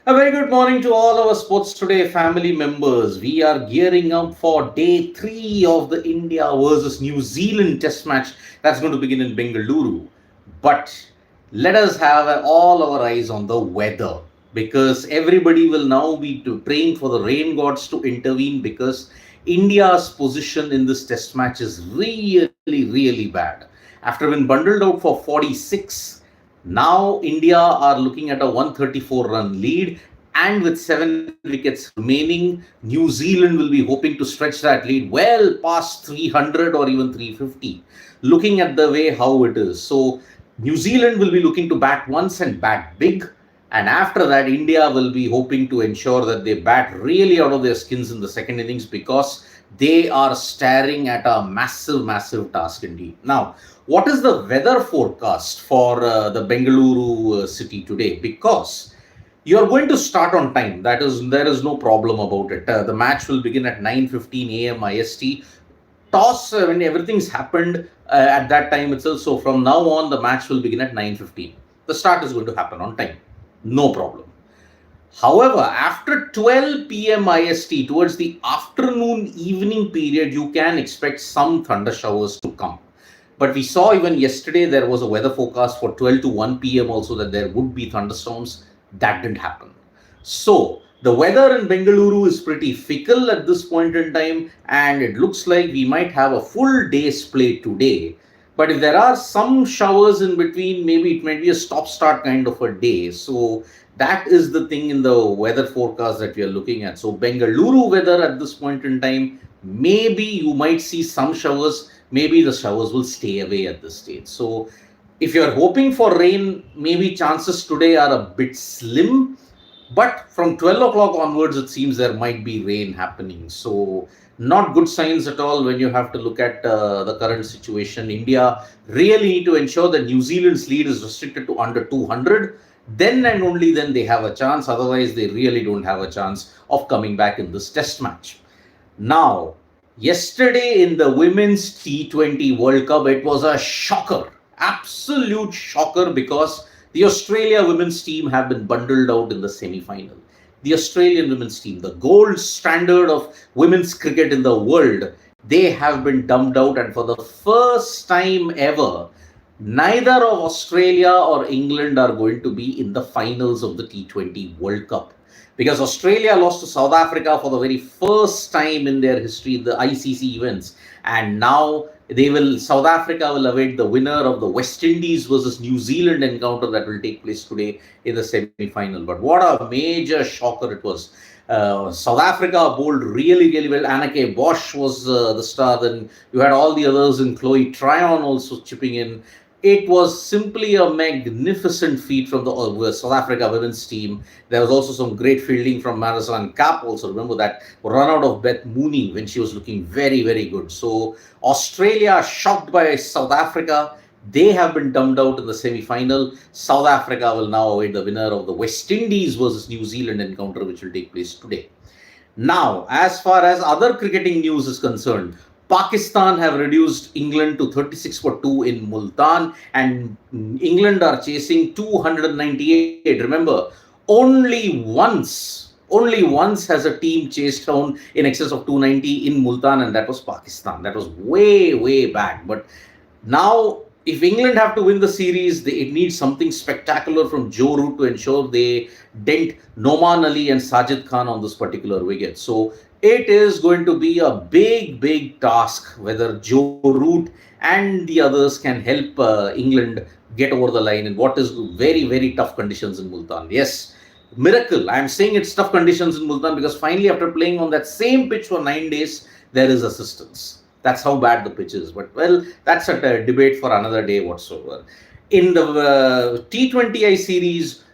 A very good morning to all our Sports Today family members. We are gearing up for day three of the India versus New Zealand test match that's going to begin in Bengaluru. But let us have all our eyes on the weather because everybody will now be praying for the rain gods to intervene because India's position in this test match is really bad. After being bundled out for 46, now India are looking at a 134 run lead, and with 7 wickets remaining, New Zealand will be hoping to stretch that lead well past 300 or even 350. Looking at the way how it is, so New Zealand will be looking to bat once and bat big. And after that, India will be hoping to ensure that they bat really out of their skins in the second innings because they are staring at a massive task indeed. Now, what is the weather forecast for the Bengaluru city today? Because you are going to start on time. There is no problem about it. The match will begin at 9:15 a.m. IST. Toss when everything's happened at that time itself. So from now on, the match will begin at 9:15. The start is going to happen on time. No problem. However, after 12 p.m. IST, towards the afternoon evening period, you can expect some thunder showers to come. But we saw even yesterday there was a weather forecast for 12 to 1 p.m. also that there would be thunderstorms. That didn't happen. So the weather in Bengaluru is pretty fickle at this point in time, and it looks like we might have a full day's play today. But if there are some showers in between, maybe it might be a stop-start kind of a day. So that is the thing in the weather forecast that we are looking at. So Bengaluru weather at this point in time, maybe you might see some showers. Maybe the showers will stay away at this stage. So if you're hoping for rain, maybe chances today are a bit slim. But from 12 o'clock onwards, it seems there might be rain happening. So not good signs at all when you have to look at the current situation. India really need to ensure that New Zealand's lead is restricted to under 200. Then and only then they have a chance. Otherwise, they really don't have a chance of coming back in this test match. Now, yesterday in the Women's T20 World Cup, it was a shocker. Absolute shocker because the Australia women's team have been bundled out in the semi-final. The Australian women's team, the gold standard of women's cricket in the world, they have been dumped out, and for the first time ever, neither of Australia or England are going to be in the finals of the T20 World Cup. Because Australia lost to South Africa for the very first time in their history, the ICC events, and now South Africa will await the winner of the West Indies versus New Zealand encounter that will take place today in the semi-final. But what a major shocker it was. South Africa bowled really well. Anneke Bosch was the star. Then you had all the others, and Chloe Tryon also chipping in. It was simply a magnificent feat from the South Africa women's team. There was also some great fielding from Marizanne Kapp also. Remember that run out of Beth Mooney when she was looking very good. So Australia shocked by South Africa. They have been dumped out in the semi-final. South Africa will now await the winner of the West Indies versus New Zealand encounter, which will take place today. Now, as far as other cricketing news is concerned, Pakistan have reduced England to 36 for 2 in Multan, and England are chasing 298. Remember, only once has a team chased down in excess of 290 in Multan, and that was Pakistan. That was way back. But now, if England have to win the series, it needs something spectacular from Joe Root to ensure they dent Noman Ali and Sajid Khan on this particular wicket. So it is going to be a big task whether Joe Root and the others can help England get over the line in what is very tough conditions in Multan. Yes, miracle. I am saying it's tough conditions in Multan because finally, after playing on that same pitch for 9 days, there is assistance. That's how bad the pitch is. But well, that's a debate for another day whatsoever. In the T20I series,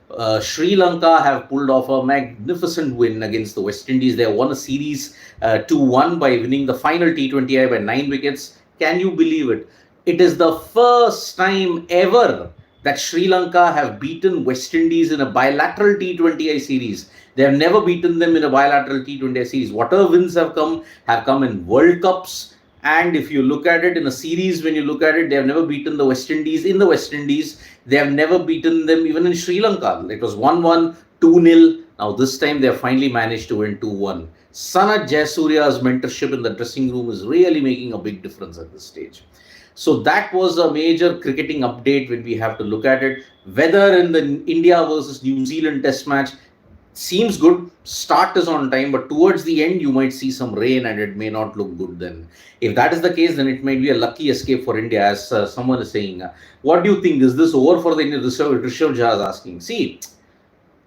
Sri Lanka have pulled off a magnificent win against the West Indies. They won a series 2-1 by winning the final T20I by 9 wickets. Can you believe it? It is the first time ever that Sri Lanka have beaten West Indies in a bilateral T20I series. They have never beaten them in a bilateral T20I series. Whatever wins have come in World Cups. And if you look at it in a series, when you look at it, they have never beaten the West Indies in the West Indies. They have never beaten them even in Sri Lanka. It was 1-1, 2-0, Now, this time they have finally managed to win 2-1. Sanat Jayasurya's mentorship in the dressing room is really making a big difference at this stage. So that was a major cricketing update when we have to look at it. Weather in the India versus New Zealand test match seems good. Start is on time, but towards the end you might see some rain and it may not look good then. If that is the case, then it might be a lucky escape for India, as someone is saying. What do you think? Is this over for the Indian? Rishabh Jha is asking. See,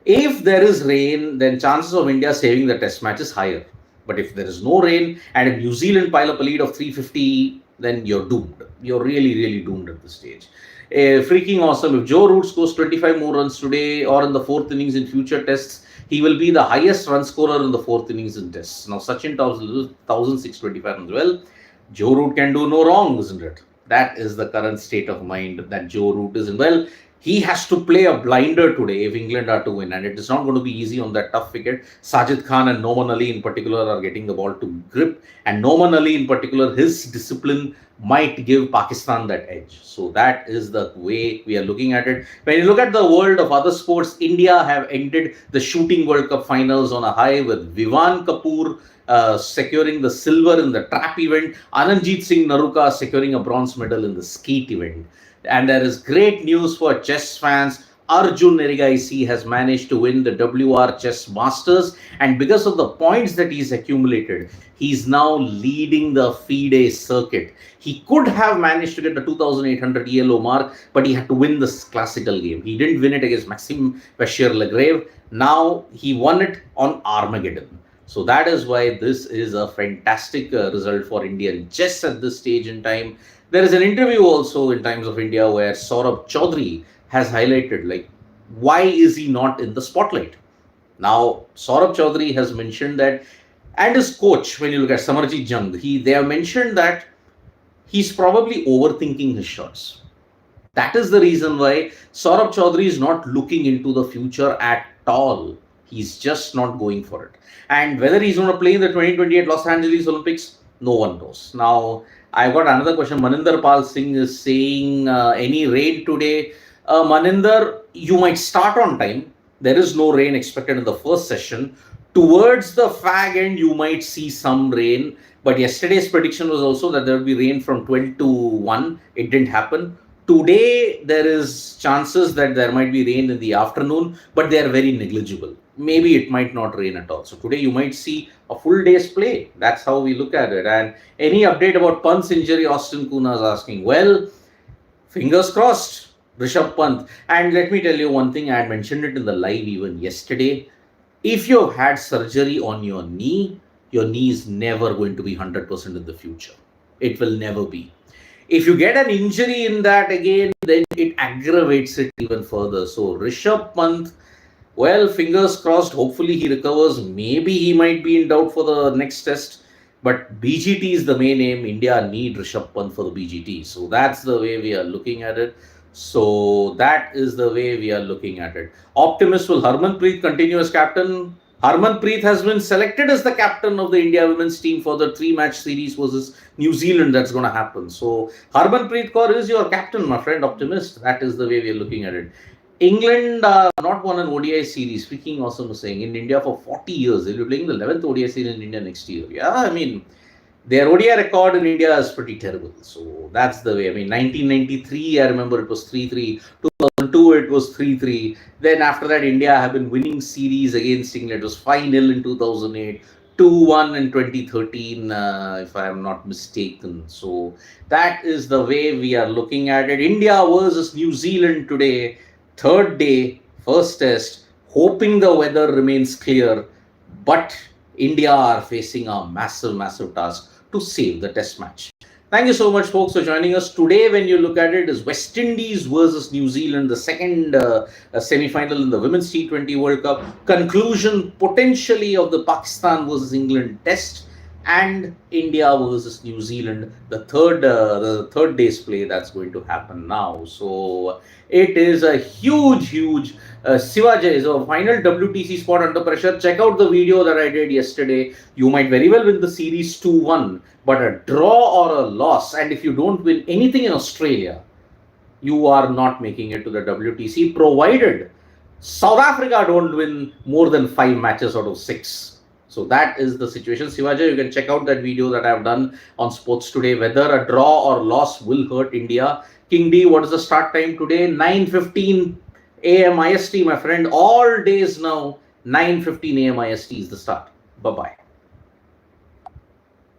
if there is rain, then chances of India saving the test match is higher. But if there is no rain and if New Zealand pile up a lead of 350, then you're doomed. You're really, really doomed at this stage. Freaking awesome. If Joe Root scores 25 more runs today or in the fourth innings in future tests, he will be the highest run scorer in the fourth innings in tests. Now, Sachin tops 1,625 runs. Well, Joe Root can do no wrong, isn't it? That is the current state of mind that Joe Root is in. Well, he has to play a blinder today if England are to win, and it is not going to be easy on that tough wicket. Sajid Khan and Noman Ali in particular are getting the ball to grip, and Noman Ali in particular, his discipline might give Pakistan that edge. So that is the way we are looking at it. When you look at the world of other sports, India have ended the Shooting World Cup finals on a high with Vivan Kapoor securing the silver in the trap event, Anandjit Singh Naruka securing a bronze medal in the skeet event. And there is great news for chess fans. Arjun Erigaisi has managed to win the WR Chess Masters, and because of the points that he's accumulated, he's now leading the FIDE circuit. He could have managed to get the 2,800 ELO mark, but he had to win this classical game. He didn't win it against Maxime Vachier-Lagrave. Now he won it on Armageddon. So that is why this is a fantastic result for Indian chess at this stage in time. There is an interview also in Times of India where Saurabh Chaudhary has highlighted, like, why is he not in the spotlight? Now, Saurabh Chaudhary has mentioned that, and his coach, when you look at Samarjit Jung, they have mentioned that he's probably overthinking his shots. That is the reason why Saurabh Chaudhary is not looking into the future at all. He's just not going for it. And whether he's going to play in the 2028 Los Angeles Olympics, no one knows. Now, I got another question. Maninder Pal Singh is saying, any rain today? Maninder, you might start on time. There is no rain expected in the first session. Towards the fag end, you might see some rain. But yesterday's prediction was also that there will be rain from 12 to 1. It didn't happen. Today, there is chances that there might be rain in the afternoon, but they are very negligible. Maybe it might not rain at all. So today you might see a full day's play. That's how we look at it. And any update about Pant's injury, Austin Kuna is asking. Well, fingers crossed, Rishabh Pant. And let me tell you one thing, I had mentioned it in the live even yesterday. If you've had surgery on your knee is never going to be 100% in the future. It will never be. If you get an injury in that again, then it aggravates it even further. So Rishabh Pant, well, fingers crossed, hopefully he recovers. Maybe he might be in doubt for the next test. But BGT is the main aim. India need Rishabh Pant for the BGT. So that's the way we are looking at it. So that is the way we are looking at it. Optimist, will Harmanpreet continue as captain? Harmanpreet has been selected as the captain of the India women's team for the 3-match series versus New Zealand that's going to happen. So Harmanpreet Kaur is your captain, my friend, optimist. That is the way we are looking at it. England not won an ODI series. Freaking awesome is saying in India for 40 years. They'll be playing the 11th ODI series in India next year. Yeah, I mean, their ODI record in India is pretty terrible. So that's the way. I mean, 1993, I remember it was 3-3. 2002, it was 3-3. Then after that, India have been winning series against England. It was 5-0 in 2008. 2-1 in 2013, if I am not mistaken. So that is the way we are looking at it. India versus New Zealand today. Third day, first test, hoping the weather remains clear, but India are facing a massive, massive task to save the test match. Thank you so much, folks, for joining us. Today, when you look at it, is West Indies versus New Zealand, the second semi-final in the Women's T20 World Cup. Conclusion, potentially, of the Pakistan versus England test, and India versus New Zealand, the third day's play that's going to happen now. So it is a huge Sivajay is a final WTC spot under pressure. Check out the video that I did yesterday. You might very well win the series 2-1, but a draw or a loss, and if you don't win anything in Australia, you are not making it to the WTC, provided South Africa don't win more than 5 matches out of 6. So that is the situation. Sivaja, you can check out that video that I have done on Sports Today. Whether a draw or loss will hurt India. King D, what is the start time today? 9:15 a.m. IST, my friend. All days now, 9:15 a.m. IST is the start. Bye-bye.